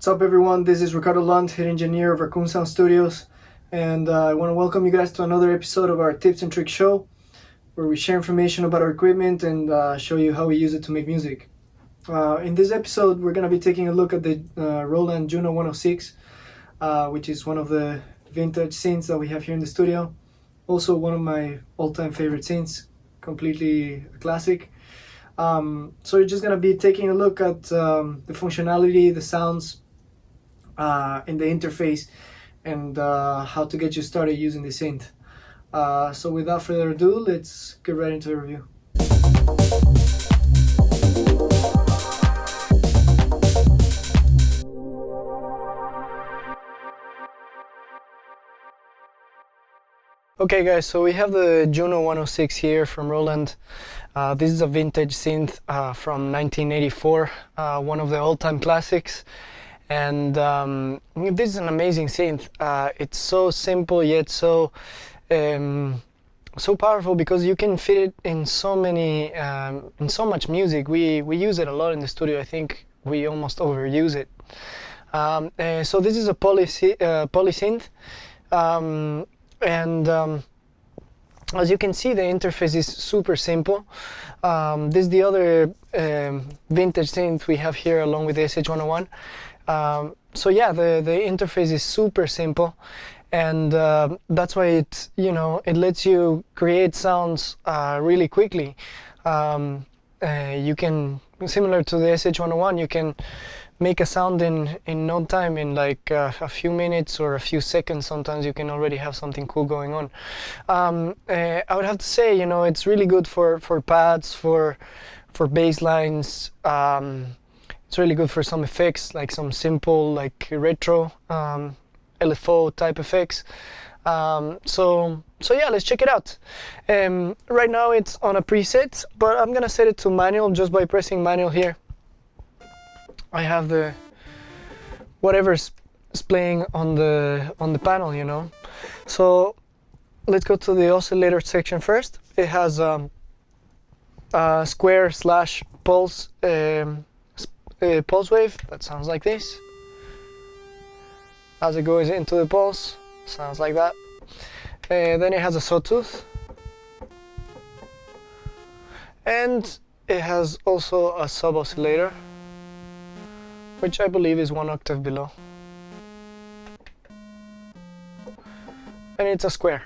up, everyone? This is Ricardo Lund, head engineer of Rakoon Sound Studios, and I want to welcome you guys to another episode of our Tips and Tricks show, where we share information about our equipment and show you how we use it to make music. In this episode, we're going to be taking a look at the Roland Juno 106, which is one of the vintage synths that we have here in the studio. Also one of my all-time favorite synths, completely a classic. So we're just going to be taking a look at the functionality, the sounds, and the interface, and how to get you started using the synth. So without further ado, let's get right into the review. Okay guys, so we have the Juno 106 here from Roland. This is a vintage synth from 1984, one of the all-time classics. And this is an amazing synth. It's so simple yet so powerful, because you can fit it in so many, in so much music. We use it a lot in the studio. I think we almost overuse it. So this is a poly synth. As you can see, the interface is super simple. This is the other vintage synth we have here along with the SH-101. So yeah, the interface is super simple, and that's why it lets you create sounds really quickly. You can, similar to the SH-101, you can make a sound in no time, in like a few minutes or a few seconds. Sometimes you can already have something cool going on. I would have to say, it's really good for pads, for bass lines. It's really good for some effects, like some simple, like retro LFO type effects. So yeah, let's check it out. Right now it's on a preset, but I'm gonna set it to manual just by pressing manual here. I have the whatever's playing on the panel, So let's go to the oscillator section first. It has a square / pulse pulse wave that sounds like this. As it goes into the pulse, sounds like that. Then it has a sawtooth, and it has also a sub oscillator, which I believe is 1 octave below, and it's a square.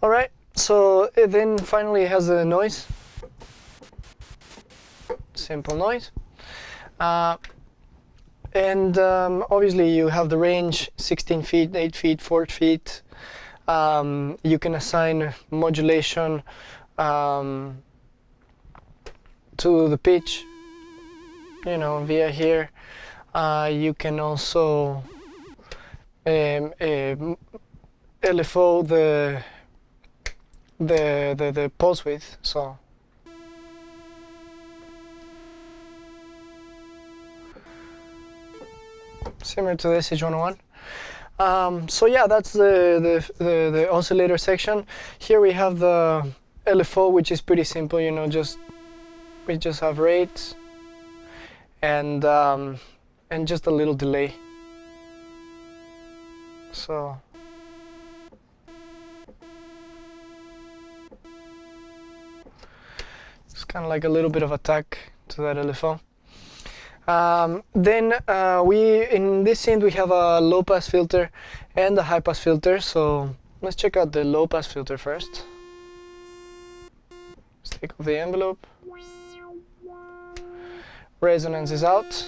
Alright, so then finally it has a noise, simple noise, and obviously you have the range, 16 feet, 8 feet, 4 feet. You can assign modulation to the pitch, via here. You can also LFO the pulse width. So similar to the SH-101. So yeah, that's the oscillator section. Here we have the LFO, which is pretty simple. We just have rates and just a little delay. So it's kind of like a little bit of attack to that LFO. Then in this synth we have a low pass filter and a high pass filter. So let's check out the low pass filter first. Let's take off the envelope. Resonance is out.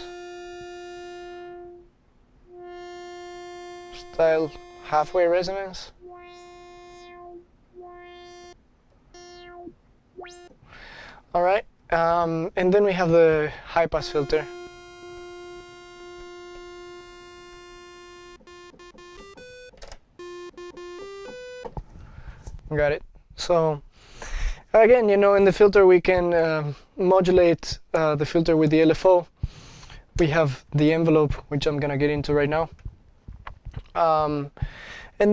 Style halfway resonance. Alright, and then we have the high pass filter. Got it. So again, in the filter we can modulate the filter with the LFO. We have the envelope, which I'm gonna get into right now. And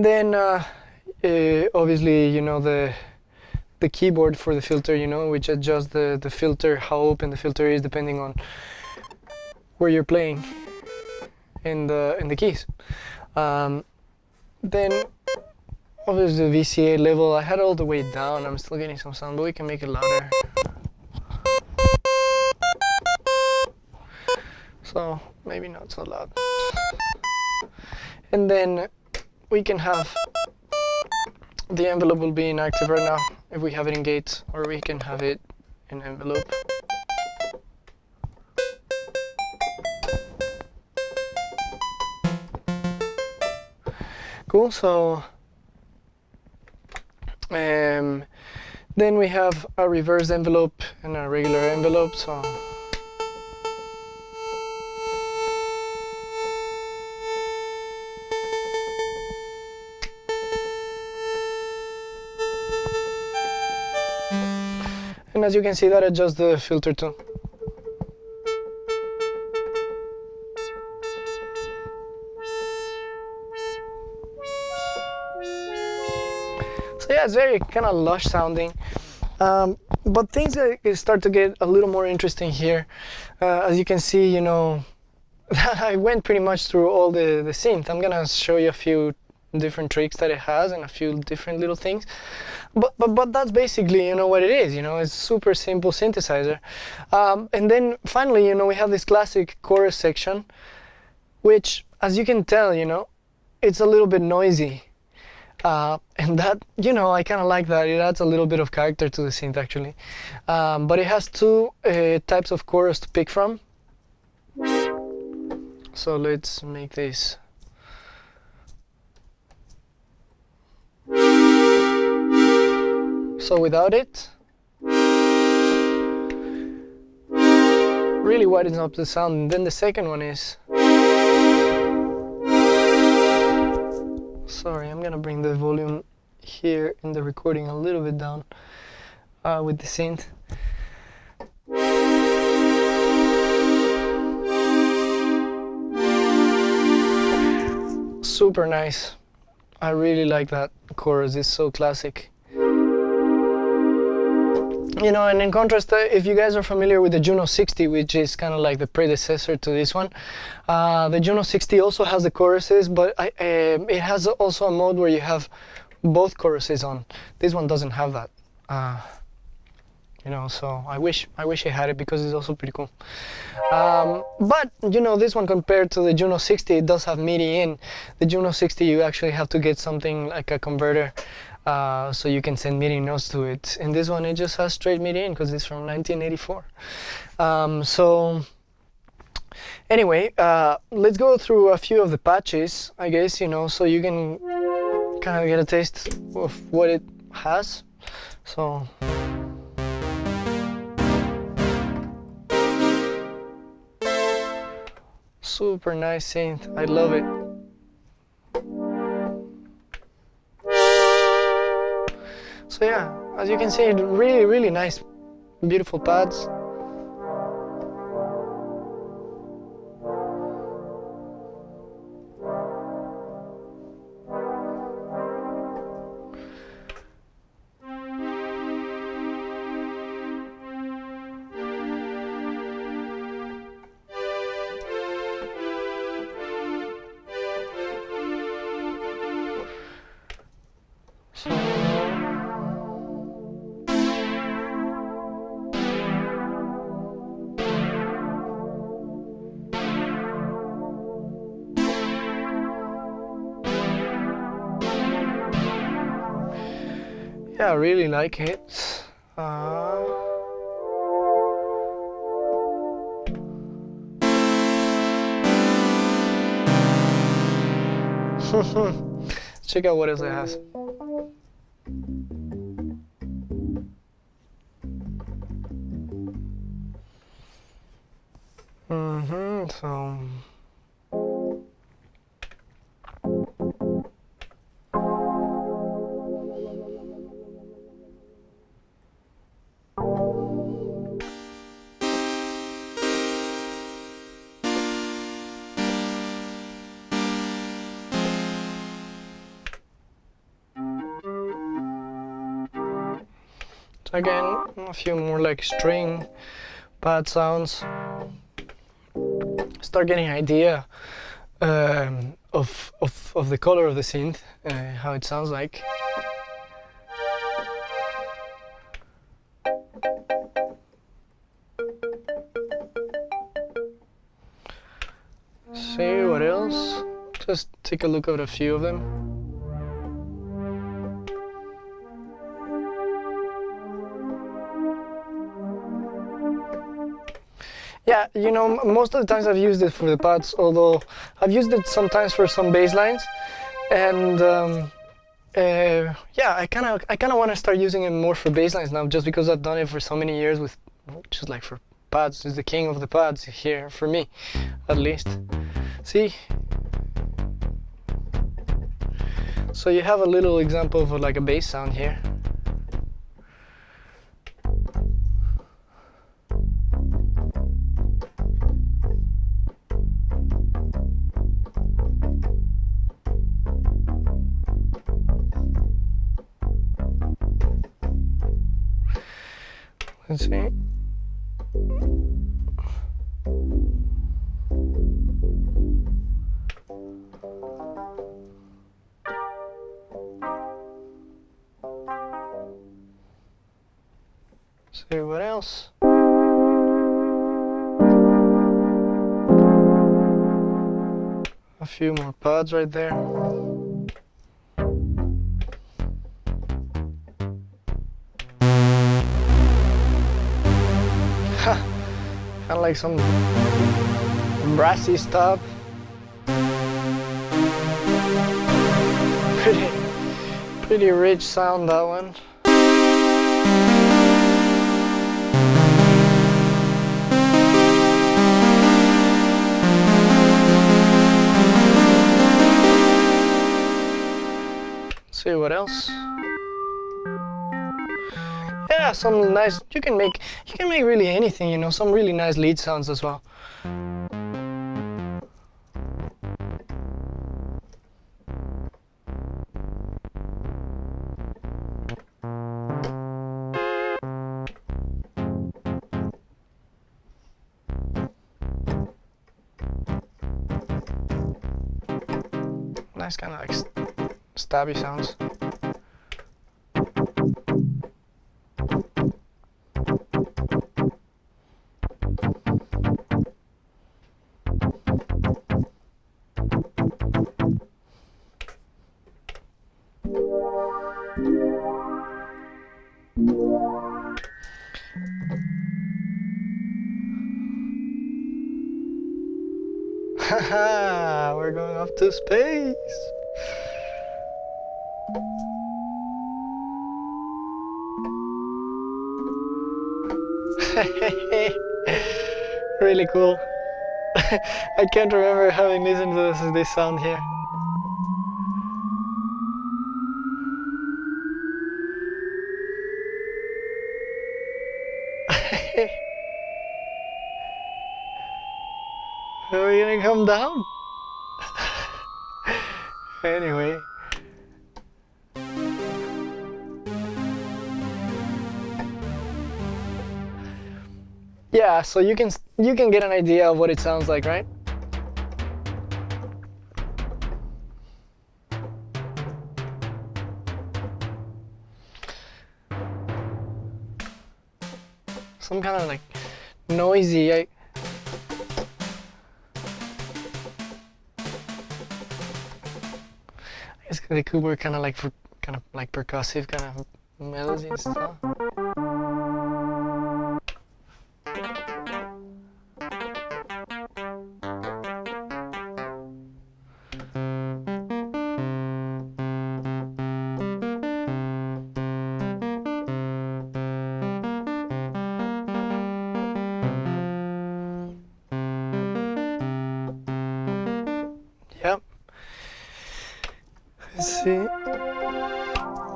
then obviously, the keyboard for the filter, you know, which adjusts the filter, how open the filter is depending on where you're playing in the keys. Then obviously the VCA level, I had all the way down. I'm still getting some sound, but we can make it louder. So maybe not so loud. And then we can have the envelope will be inactive right now if we have it in gates, or we can have it in envelope. Cool, so then we have a reverse envelope and a regular envelope. So and as you can see, that adjusts the filter too. So yeah, it's very kind of lush sounding, but things start to get a little more interesting here. As you can see, you know, I went pretty much through all the synth. I'm gonna show you a few different tricks that it has and a few different little things, but that's basically, you know, what it is. You know, it's super simple synthesizer. And then finally, you know, we have this classic chorus section, which, as you can tell, you know, it's a little bit noisy. And that, you know, I kind of like that. It adds a little bit of character to the synth, actually. But it has two types of chorus to pick from. So let's make this. So without it, really widens up the sound. And then the second one is. Sorry, I'm gonna bring the volume here in the recording a little bit down with the synth. Super nice. I really like that chorus. It's so classic. You know, and in contrast, if you guys are familiar with the Juno 60, which is kind of like the predecessor to this one, the Juno 60 also has the choruses, but it has also a mode where you have both choruses on. This one doesn't have that. You know, so I wish it had it, because it's also pretty cool. But you know, this one compared to the Juno 60, it does have MIDI in. The Juno 60, you actually have to get something like a converter, so you can send MIDI notes to it. And this one, it just has straight MIDI in, because it's from 1984. So anyway, let's go through a few of the patches, I guess, you know, so you can kind of get a taste of what it has. So super nice synth. I love it. So yeah, as you can see, really, really nice, beautiful pads. Yeah, I really like it. Check out what else it has. So Again, a few more like string pad sounds. Start getting an idea of the color of the synth, how it sounds like. See what else? Just take a look at a few of them. Yeah, you know, most of the times I've used it for the pads, although I've used it sometimes for some bass lines, and yeah, I kind of want to start using it more for bass lines now, just because I've done it for so many years with, just like for pads. It's the king of the pads here for me, at least. See? So you have a little example of like a bass sound here. Let's see. See what else? A few more pads right there. Kind of like some brassy stuff. Pretty rich sound, that one. See what else? Yeah, some nice. You can make really anything, you know. Some really nice lead sounds as well. Nice kind of like stabby sounds. Haha, we're going off to space. Really cool. I can't remember having listened to this sound here. Are we gonna come down? Anyway. Yeah, so you can get an idea of what it sounds like, right? Some kind of like noisy. I guess they could work kind of like for percussive kind of melodies and stuff. Yep. Let's see.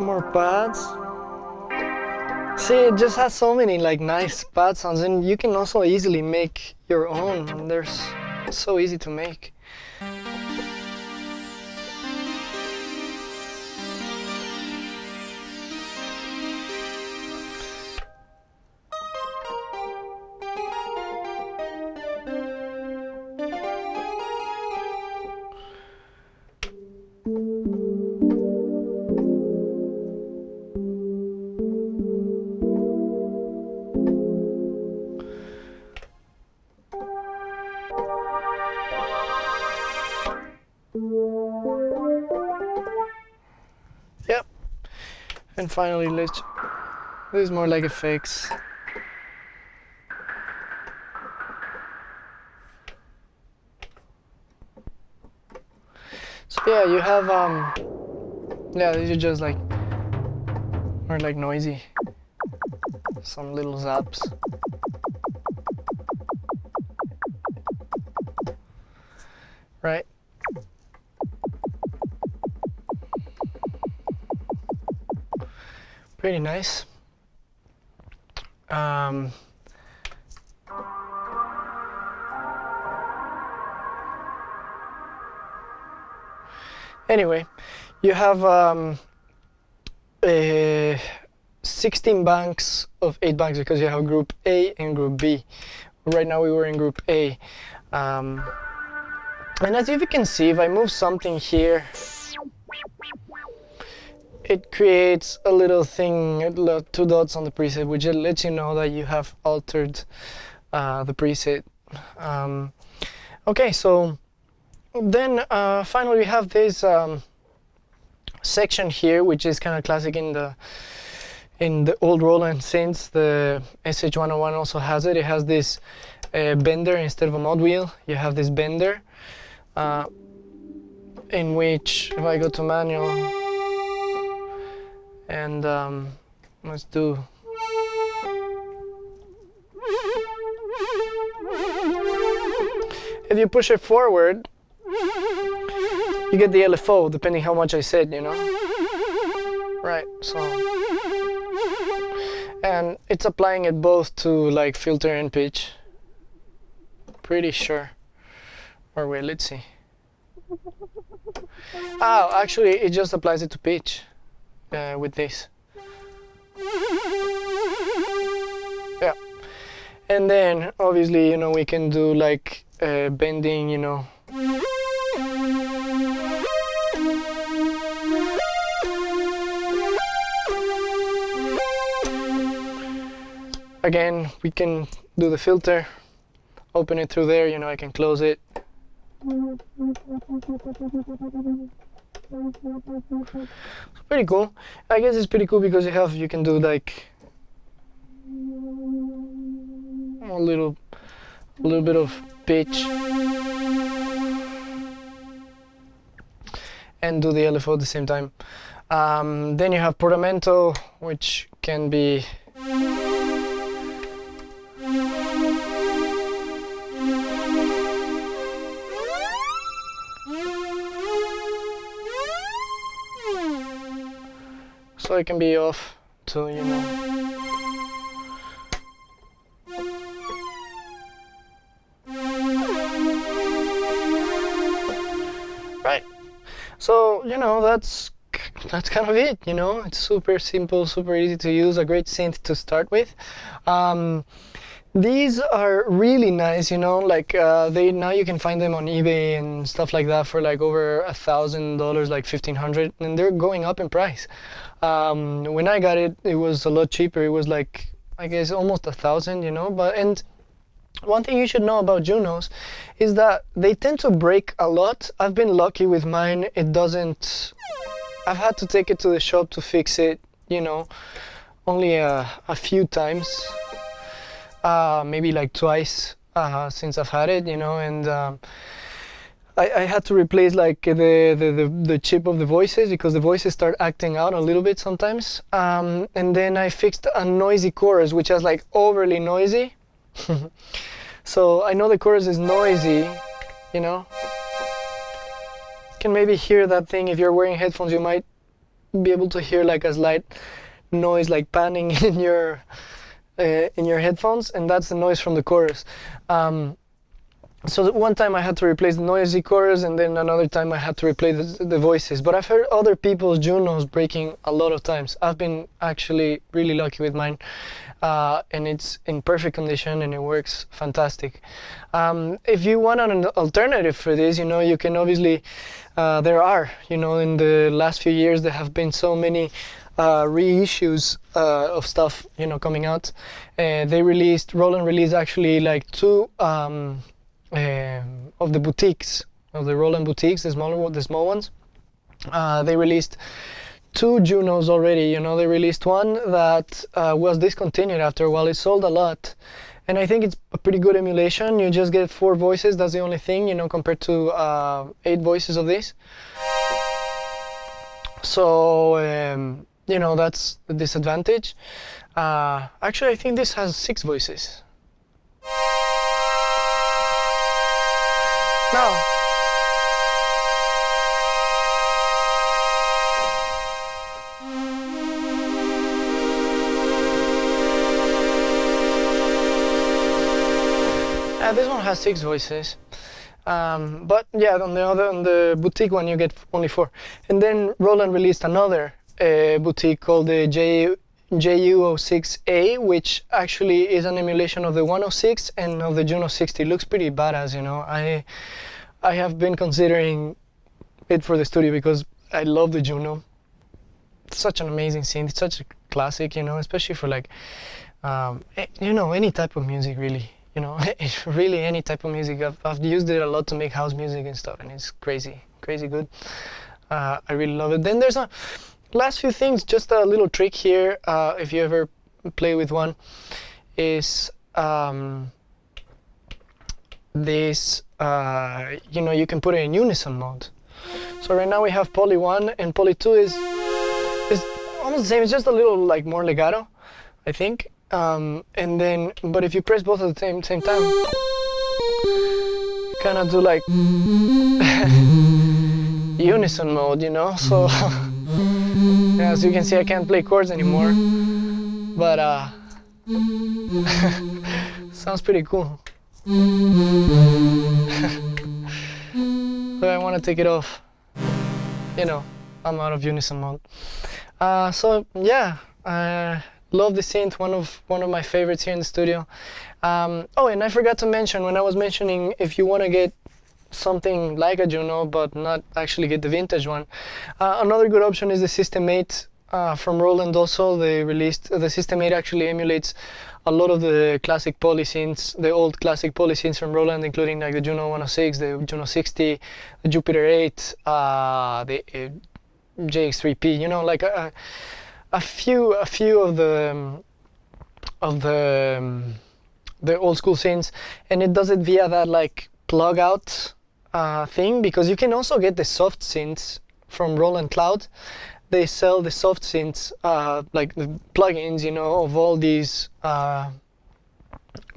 More pads. See, it just has so many like nice pad sounds, and you can also easily make your own. It's so easy to make. Yep. And finally, this is more like effects. So yeah, you have yeah, these are just like more like noisy. Some little zaps. Right? Pretty nice. Anyway, you have 16 banks of 8 banks because you have group A and group B. Right now we were in group A. And as you can see, if I move something here, it creates a little thing, 2 dots on the preset, which lets you know that you have altered the preset. Okay, so then finally we have this section here, which is kind of classic in the old Roland synths. The SH101 also has it. It has this bender instead of a mod wheel. You have this bender in which, if I go to manual and let's do if you push it forward, you get the LFO, depending how much I said, you know? Right, so... And it's applying it both to like filter and pitch. Pretty sure. Or wait, let's see. Oh, actually it just applies it to pitch with this. Yeah. And then obviously, you know, we can do like bending, you know. Again, we can do the filter, open it through there, you know, I can close it. It's pretty cool. I guess it's pretty cool because you can do like a little bit of pitch and do the LFO at the same time. Then you have portamento, which can be so it can be off to, you know. Right. So, you know, that's kind of it, you know. It's super simple, super easy to use, a great synth to start with. These are really nice, you know, like now you can find them on eBay and stuff like that for like over $1,000, like $1,500, and they're going up in price. When I got it, it was a lot cheaper. It was like, I guess, almost 1,000, you know. And one thing you should know about Junos is that they tend to break a lot. I've been lucky with mine. It doesn't. I've had to take it to the shop to fix it, you know, only a few times. Maybe like twice since I've had it, you know, and I had to replace like the chip of the voices because the voices start acting out a little bit sometimes. And then I fixed a noisy chorus, which is like overly noisy. So I know the chorus is noisy, you know. You can maybe hear that thing. If you're wearing headphones, you might be able to hear like a slight noise, like panning in your headphones, and that's the noise from the chorus. So one time I had to replace the noisy chorus, and then another time I had to replace the voices. But I've heard other people's Junos breaking a lot of times. I've been actually really lucky with mine, and it's in perfect condition and it works fantastic. If you want an alternative for this, you know, you can obviously, there are, you know, in the last few years there have been so many reissues of stuff, you know, coming out. Roland released actually like 2 of the boutiques of the Roland boutiques, the small ones. They released 2 Junos already. You know, they released one that was discontinued after a while. It sold a lot, and I think it's a pretty good emulation. You just get 4 voices. That's the only thing, you know, compared to 8 voices of this. So you know, that's the disadvantage. Actually, I think this has 6 voices. No. This one has 6 voices, but yeah, on the boutique one you get only 4. And then Roland released another boutique called the JU06A, which actually is an emulation of the 106 and of the Juno 60. It looks pretty badass, you know. I have been considering it for the studio because I love the Juno. It's such an amazing synth. It's such a classic, you know, especially for like, you know, any type of music really. You know, really any type of music. I've used it a lot to make house music and stuff, and it's crazy good. I really love it. Then there's a last few things, just a little trick here, if you ever play with one, is this, you know, you can put it in unison mode. So right now we have poly 1 and poly 2 is almost the same. It's just a little like more legato, I think. And then, but if you press both at the same time, you kind of do like unison mode, you know. So yeah, as you can see, I can't play chords anymore, but sounds pretty cool. But I want to take it off. You know, I'm out of unison mode. So yeah. Love the synth, one of my favorites here in the studio. Oh, and I forgot to mention when I was mentioning if you want to get something like a Juno but not actually get the vintage one, another good option is the System 8 from Roland. Also, they released the System 8 actually emulates a lot of the classic poly synths, the old classic poly synths from Roland, including like the Juno 106, the Juno 60, the Jupiter 8, the JX3P. You know, like a few of the old school synths, and it does it via that like plug out thing, because you can also get the soft synths from Roland Cloud. They sell the soft synths, like the plugins, you know, of all these old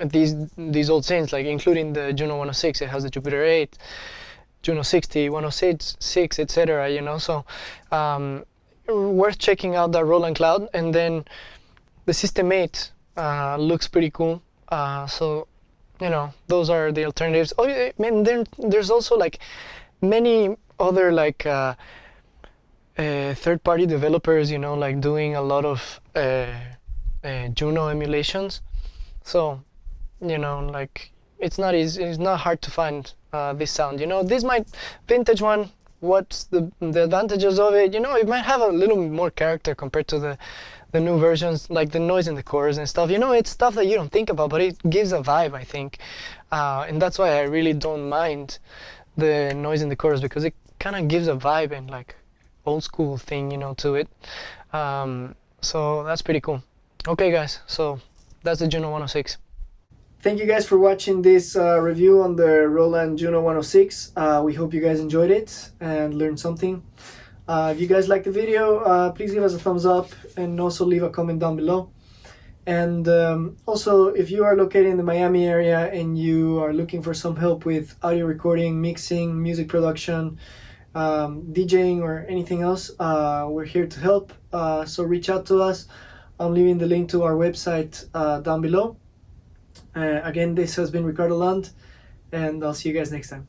synths, like including the Juno 106. It has the Jupiter 8, Juno 60, 106, etc. You know, so. Worth checking out that Roland Cloud. And then the System 8 looks pretty cool, so you know, those are the alternatives. Oh, I mean, then there's also like many other like third-party developers, you know, like doing a lot of Juno emulations. So you know, like it's not hard to find this sound. You know, this vintage one, what's the advantages of it? You know, it might have a little more character compared to the new versions, like the noise in the chorus and stuff. You know, it's stuff that you don't think about, but it gives a vibe, I think, and that's why I really don't mind the noise in the chorus, because it kind of gives a vibe and like old school thing, you know, to it. So that's pretty cool. Okay guys, so that's the Juno 106. Thank you guys for watching this review on the Roland Juno 106. We hope you guys enjoyed it and learned something. If you guys liked the video, please give us a thumbs up and also leave a comment down below. And also, if you are located in the Miami area and you are looking for some help with audio recording, mixing, music production, DJing, or anything else, we're here to help. So reach out to us. I'm leaving the link to our website down below. Again, this has been Ricardo Land, and I'll see you guys next time.